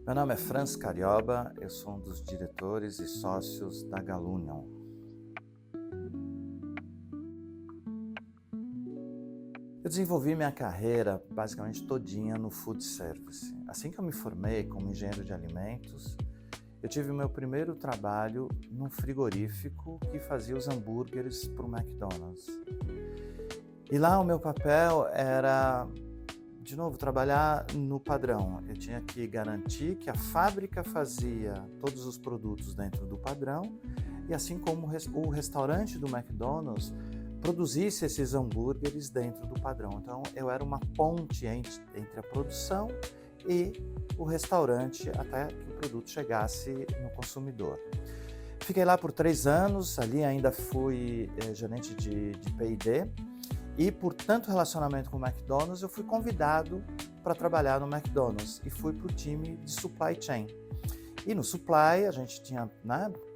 Meu nome é Franz Carioba, eu sou um dos diretores e sócios da Galunion. Eu desenvolvi minha carreira basicamente todinha no food service. Assim que eu me formei como engenheiro de alimentos, eu tive o meu primeiro trabalho num frigorífico que fazia os hambúrgueres para o McDonald's. E lá o meu papel era, de novo, trabalhar no padrão. Eu tinha que garantir que a fábrica fazia todos os produtos dentro do padrão e assim como o restaurante do McDonald's produzisse esses hambúrgueres dentro do padrão. Então eu era uma ponte entre a produção e o restaurante até que o produto chegasse no consumidor. Fiquei lá por 3 anos, ali ainda fui gerente de P&D. E por tanto relacionamento com o McDonald's, eu fui convidado para trabalhar no McDonald's e fui para o time de supply chain. E no supply a gente tinha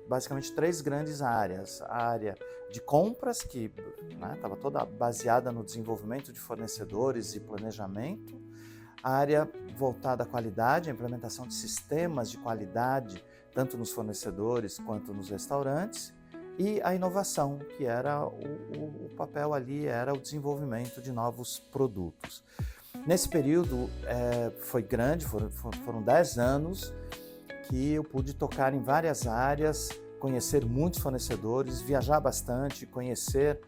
basicamente 3 grandes áreas. A área de compras, que estava toda baseada no desenvolvimento de fornecedores e planejamento. A área voltada à qualidade, a implementação de sistemas de qualidade, tanto nos fornecedores quanto nos restaurantes. E a inovação, que era o papel ali, era o desenvolvimento de novos produtos. Nesse período foi grande, foram 10 anos que eu pude tocar em várias áreas, conhecer muitos fornecedores, viajar bastante, conhecer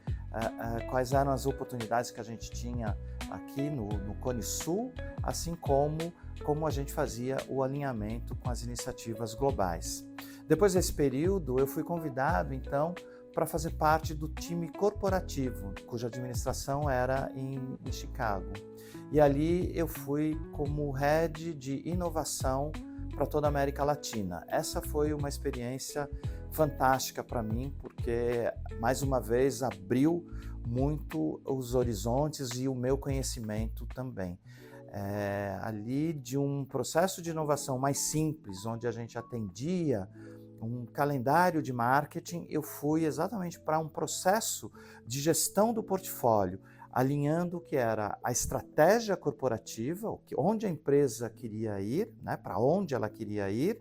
quais eram as oportunidades que a gente tinha aqui no Cone Sul, assim como a gente fazia o alinhamento com as iniciativas globais. Depois desse período, eu fui convidado, então, para fazer parte do time corporativo, cuja administração era em Chicago. E ali eu fui como head de inovação para toda a América Latina. Essa foi uma experiência fantástica para mim, porque, mais uma vez, abriu muito os horizontes e o meu conhecimento também. Ali de um processo de inovação mais simples, onde a gente atendia um calendário de marketing, eu fui exatamente para um processo de gestão do portfólio, alinhando o que era a estratégia corporativa, onde a empresa queria ir, para onde ela queria ir,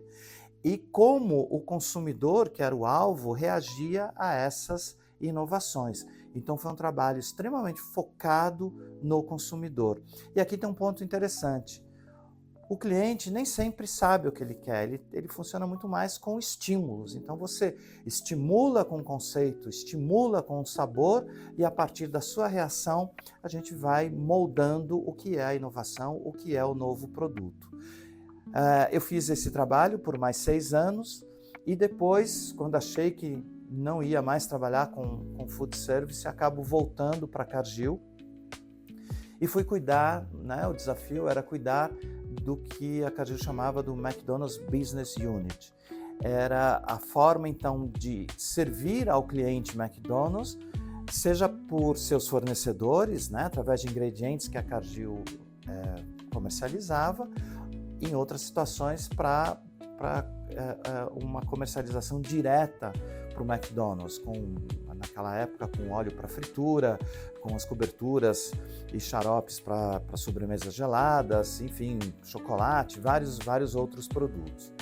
e como o consumidor, que era o alvo, reagia a essas inovações. Então foi um trabalho extremamente focado no consumidor. E aqui tem um ponto interessante. O cliente nem sempre sabe o que ele quer, ele funciona muito mais com estímulos. Então você estimula com o conceito, estimula com o sabor e a partir da sua reação a gente vai moldando o que é a inovação, o que é o novo produto. Eu fiz esse trabalho por mais 6 anos e depois, quando achei que não ia mais trabalhar com food service, acabo voltando para a Cargill e fui cuidar, o desafio era cuidar do que a Cargill chamava do McDonald's Business Unit. Era a forma, então, de servir ao cliente McDonald's, seja por seus fornecedores, através de ingredientes que a Cargill comercializava, em outras situações para uma comercialização direta para o McDonald's, naquela época com óleo para fritura, com as coberturas e xaropes para sobremesas geladas, enfim, chocolate, vários outros produtos.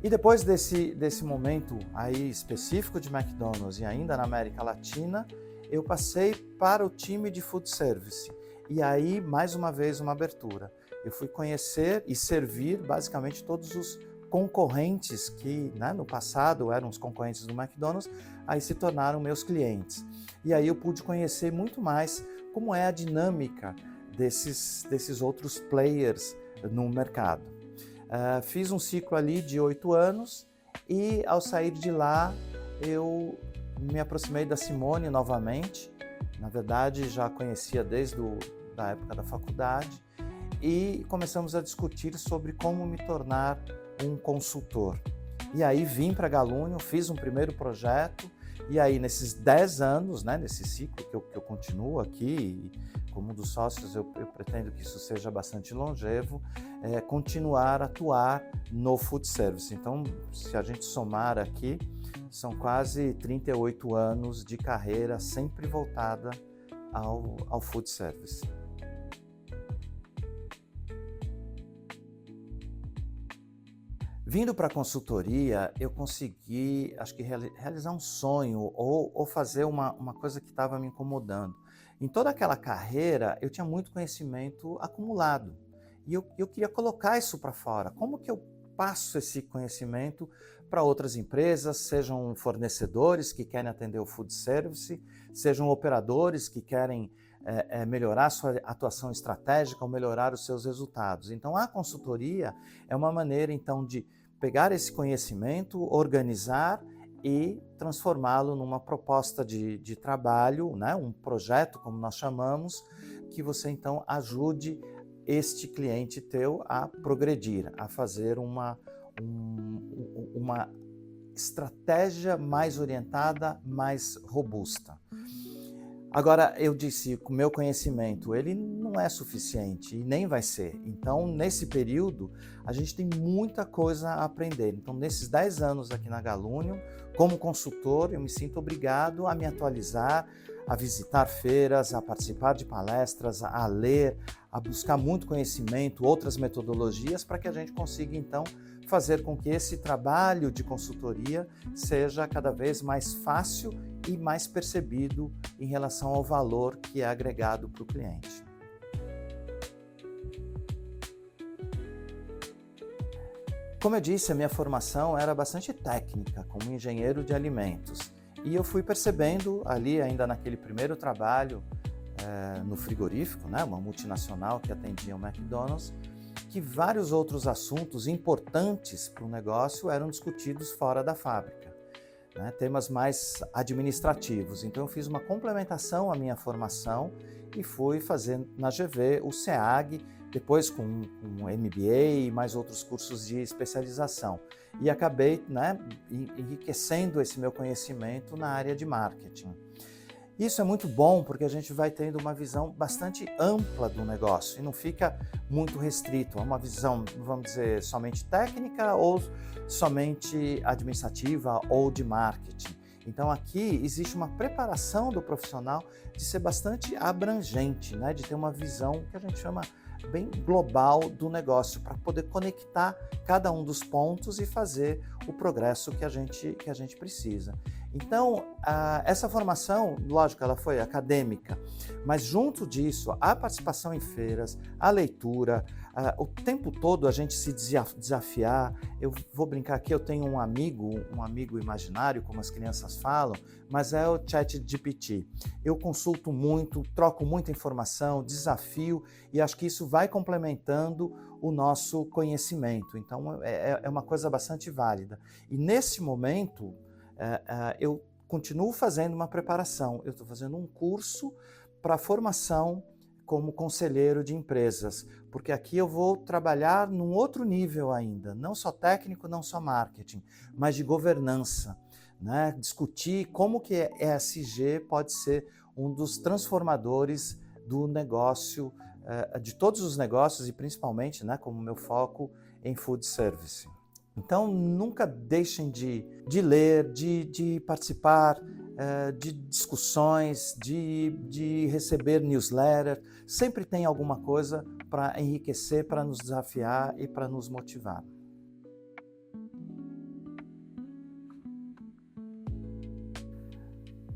E depois desse momento aí específico de McDonald's e ainda na América Latina, eu passei para o time de food service. E aí, mais uma vez, uma abertura. Eu fui conhecer e servir basicamente todos os concorrentes que no passado eram os concorrentes do McDonald's, aí se tornaram meus clientes. E aí eu pude conhecer muito mais como é a dinâmica desses outros players no mercado. Fiz um ciclo ali de 8 anos e ao sair de lá eu me aproximei da Simone novamente. Na verdade já conhecia desde a época da faculdade e começamos a discutir sobre como me tornar um consultor. E aí vim para a Galunion, fiz um primeiro projeto e aí nesses 10 anos, nesse ciclo que eu continuo aqui, como um dos sócios eu pretendo que isso seja bastante longevo, continuar a atuar no food service. Então, se a gente somar aqui, são quase 38 anos de carreira sempre voltada ao food service. Vindo para a consultoria, eu consegui, acho que realizar um sonho ou fazer uma coisa que estava me incomodando. Em toda aquela carreira, eu tinha muito conhecimento acumulado e eu queria colocar isso para fora. Como que eu passo esse conhecimento para outras empresas, sejam fornecedores que querem atender o food service, sejam operadores que querem melhorar sua atuação estratégica ou melhorar os seus resultados. Então, a consultoria é uma maneira, então, de pegar esse conhecimento, organizar e transformá-lo numa proposta de trabalho, né? Um projeto, como nós chamamos, que você, então, ajude este cliente teu a progredir, a fazer uma estratégia mais orientada, mais robusta. Agora, eu disse que o meu conhecimento, ele não é suficiente e nem vai ser. Então, nesse período, a gente tem muita coisa a aprender. Então, nesses 10 anos aqui na Galunium, como consultor, eu me sinto obrigado a me atualizar, a visitar feiras, a participar de palestras, a ler, a buscar muito conhecimento, outras metodologias, para que a gente consiga, então, fazer com que esse trabalho de consultoria seja cada vez mais fácil e mais percebido em relação ao valor que é agregado para o cliente. Como eu disse, a minha formação era bastante técnica, como engenheiro de alimentos. E eu fui percebendo ali, ainda naquele primeiro trabalho no frigorífico, né, uma multinacional que atendia o McDonald's, que vários outros assuntos importantes para o negócio eram discutidos fora da fábrica, né, temas mais administrativos. Então eu fiz uma complementação à minha formação e fui fazer na GV o SEAG, depois com um MBA e mais outros cursos de especialização. E acabei, né, enriquecendo esse meu conhecimento na área de marketing. Isso é muito bom porque a gente vai tendo uma visão bastante ampla do negócio e não fica muito restrito a uma visão, vamos dizer, somente técnica ou somente administrativa ou de marketing. Então aqui existe uma preparação do profissional de ser bastante abrangente, né? De ter uma visão que a gente chama bem global do negócio, para poder conectar cada um dos pontos e fazer o progresso que a gente precisa. Então, essa formação, lógico, ela foi acadêmica, mas junto disso, a participação em feiras, a leitura, o tempo todo a gente se desafiar. Eu vou brincar aqui, eu tenho um amigo imaginário, como as crianças falam, mas é o ChatGPT. Eu consulto muito, troco muita informação, desafio, e acho que isso vai complementando o nosso conhecimento. Então, é uma coisa bastante válida. E nesse momento, eu continuo fazendo uma preparação. Eu estou fazendo um curso para formação como conselheiro de empresas, porque aqui eu vou trabalhar num outro nível ainda, não só técnico, não só marketing, mas de governança, né? Discutir como que a ESG pode ser um dos transformadores do negócio, de todos os negócios e principalmente, né, como meu foco em food service. Então, nunca deixem de ler, de participar de discussões, de receber newsletter. Sempre tem alguma coisa para enriquecer, para nos desafiar e para nos motivar.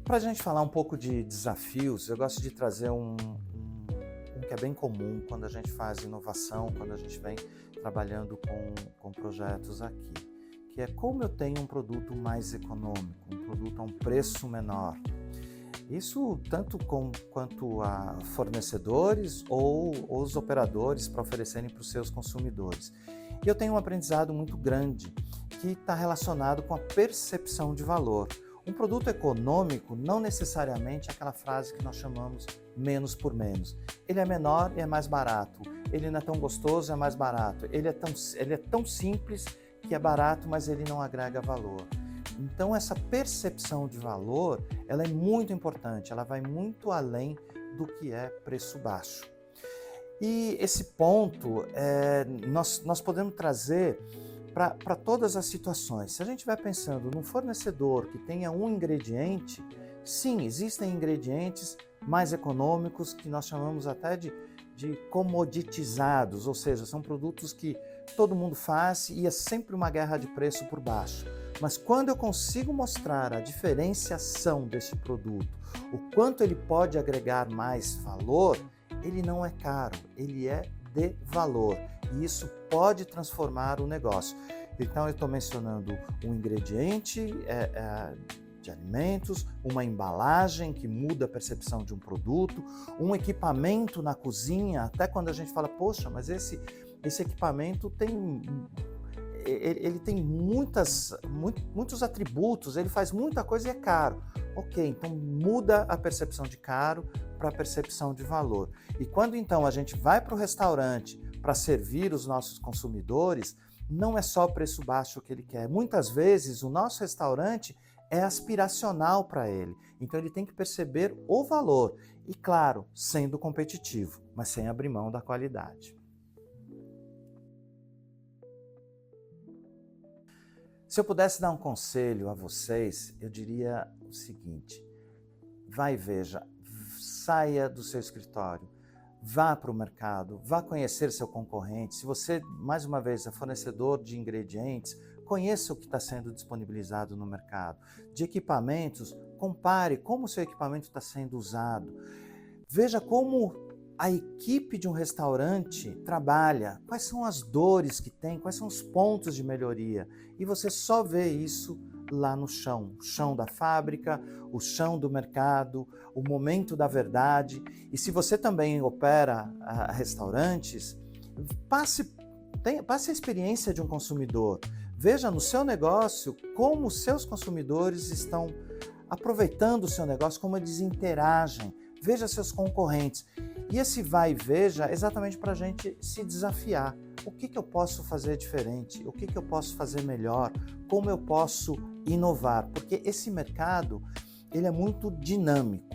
Para a gente falar um pouco de desafios, eu gosto de trazer um que é bem comum quando a gente faz inovação, quando a gente vem trabalhando com projetos aqui, que é como eu tenho um produto mais econômico, um produto a um preço menor. Isso tanto quanto a fornecedores ou os operadores para oferecerem para os seus consumidores. E eu tenho um aprendizado muito grande que está relacionado com a percepção de valor. Um produto econômico não necessariamente é aquela frase que nós chamamos menos por menos. Ele é menor e é mais barato. Ele não é tão gostoso, é mais barato. Ele é tão simples que é barato, mas ele não agrega valor. Então essa percepção de valor, ela é muito importante, ela vai muito além do que é preço baixo. E esse ponto nós podemos trazer para todas as situações. Se a gente vai pensando num fornecedor que tenha um ingrediente, sim, existem ingredientes mais econômicos que nós chamamos até de de comoditizados, ou seja, são produtos que todo mundo faz e é sempre uma guerra de preço por baixo. Mas quando eu consigo mostrar a diferenciação desse produto, o quanto ele pode agregar mais valor, ele não é caro, ele é de valor. E isso pode transformar o negócio. Então eu estou mencionando um ingrediente de alimentos, uma embalagem que muda a percepção de um produto, um equipamento na cozinha, até quando a gente fala, poxa, mas esse equipamento ele tem muitos atributos, ele faz muita coisa e é caro. Ok, então muda a percepção de caro para a percepção de valor. E quando então a gente vai para o restaurante para servir os nossos consumidores, não é só o preço baixo que ele quer. Muitas vezes o nosso restaurante é aspiracional para ele. Então ele tem que perceber o valor. E claro, sendo competitivo, mas sem abrir mão da qualidade. Se eu pudesse dar um conselho a vocês, eu diria o seguinte: vai e veja, saia do seu escritório, vá para o mercado, vá conhecer seu concorrente. Se você, mais uma vez, é fornecedor de ingredientes, conheça o que está sendo disponibilizado no mercado. De equipamentos, compare como o seu equipamento está sendo usado. Veja como a equipe de um restaurante trabalha, quais são as dores que tem, quais são os pontos de melhoria. E você só vê isso lá no chão, o chão da fábrica, o chão do mercado, o momento da verdade. E se você também opera restaurantes, passe a experiência de um consumidor. Veja no seu negócio como os seus consumidores estão aproveitando o seu negócio, como eles interagem. Veja seus concorrentes. E esse vai e veja é exatamente para a gente se desafiar. O que eu posso fazer diferente? O que eu posso fazer melhor? Como eu posso inovar? Porque esse mercado ele é muito dinâmico.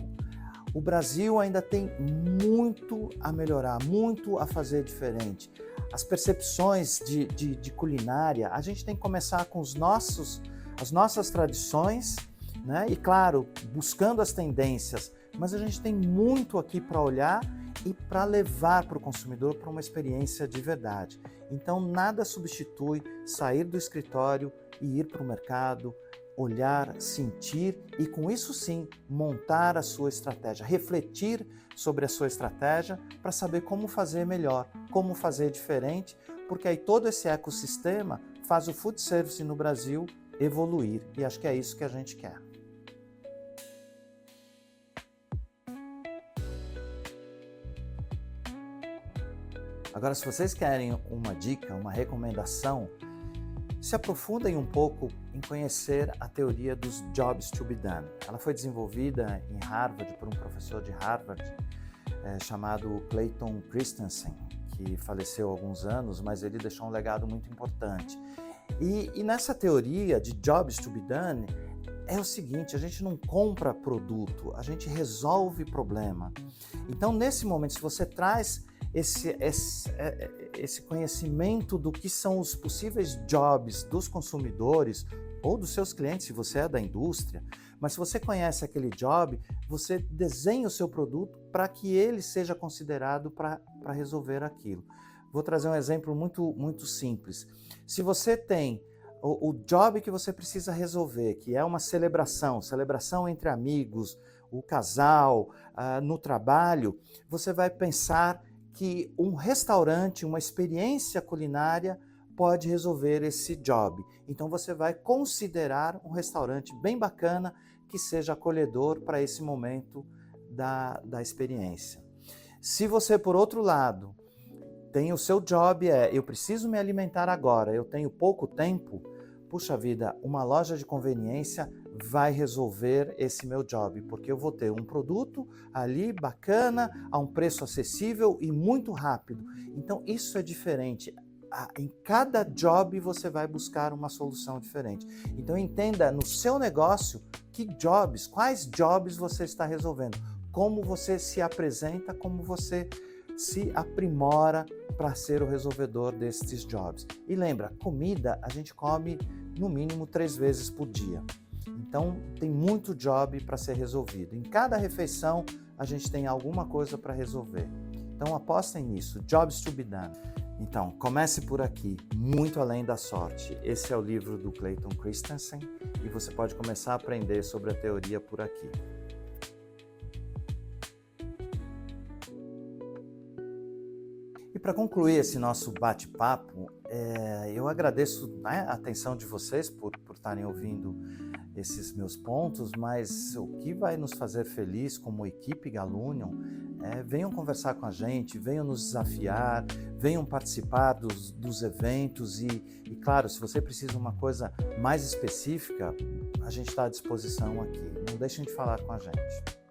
O Brasil ainda tem muito a melhorar, muito a fazer diferente. As percepções de culinária, a gente tem que começar com as nossas tradições, né? E claro, buscando as tendências, mas a gente tem muito aqui para olhar e para levar para o consumidor para uma experiência de verdade. Então, nada substitui sair do escritório e ir para o mercado, olhar, sentir e, com isso sim, montar a sua estratégia, refletir sobre a sua estratégia para saber como fazer melhor, como fazer diferente, porque aí todo esse ecossistema faz o food service no Brasil evoluir e acho que é isso que a gente quer. Agora, se vocês querem uma dica, uma recomendação, se aprofundem um pouco em conhecer a teoria dos jobs to be done. Ela foi desenvolvida em Harvard por um professor de Harvard chamado Clayton Christensen, que faleceu há alguns anos, mas ele deixou um legado muito importante. E nessa teoria de jobs to be done, é o seguinte: a gente não compra produto, a gente resolve problema. Então, nesse momento, se você traz esse conhecimento do que são os possíveis jobs dos consumidores ou dos seus clientes, se você é da indústria, mas se você conhece aquele job, você desenha o seu produto para que ele seja considerado para resolver aquilo. Vou trazer um exemplo muito simples. Se você tem o job que você precisa resolver, que é uma celebração entre amigos, o casal, no trabalho, você vai pensar que um restaurante, uma experiência culinária pode resolver esse job. Então você vai considerar um restaurante bem bacana que seja acolhedor para esse momento da experiência. Se você, por outro lado, tem o seu job, eu preciso me alimentar agora, eu tenho pouco tempo, puxa vida, uma loja de conveniência vai resolver esse meu job, porque eu vou ter um produto ali bacana, a um preço acessível e muito rápido. Então isso é diferente. Em cada job você vai buscar uma solução diferente. Então entenda no seu negócio quais jobs você está resolvendo, como você se apresenta, como você se aprimora para ser o resolvedor desses jobs. E lembra, comida a gente come no mínimo 3 vezes por dia. Então tem muito job para ser resolvido. Em cada refeição a gente tem alguma coisa para resolver. Então apostem nisso, jobs to be done. Então, comece por aqui, Muito Além da Sorte. Esse é o livro do Clayton Christensen e você pode começar a aprender sobre a teoria por aqui. E para concluir esse nosso bate-papo, eu agradeço a atenção de vocês por estarem ouvindo esses meus pontos, mas o que vai nos fazer feliz como equipe Galunion venham conversar com a gente, venham nos desafiar, venham participar dos eventos e, claro, se você precisa de uma coisa mais específica, a gente está à disposição aqui. Não deixem de falar com a gente.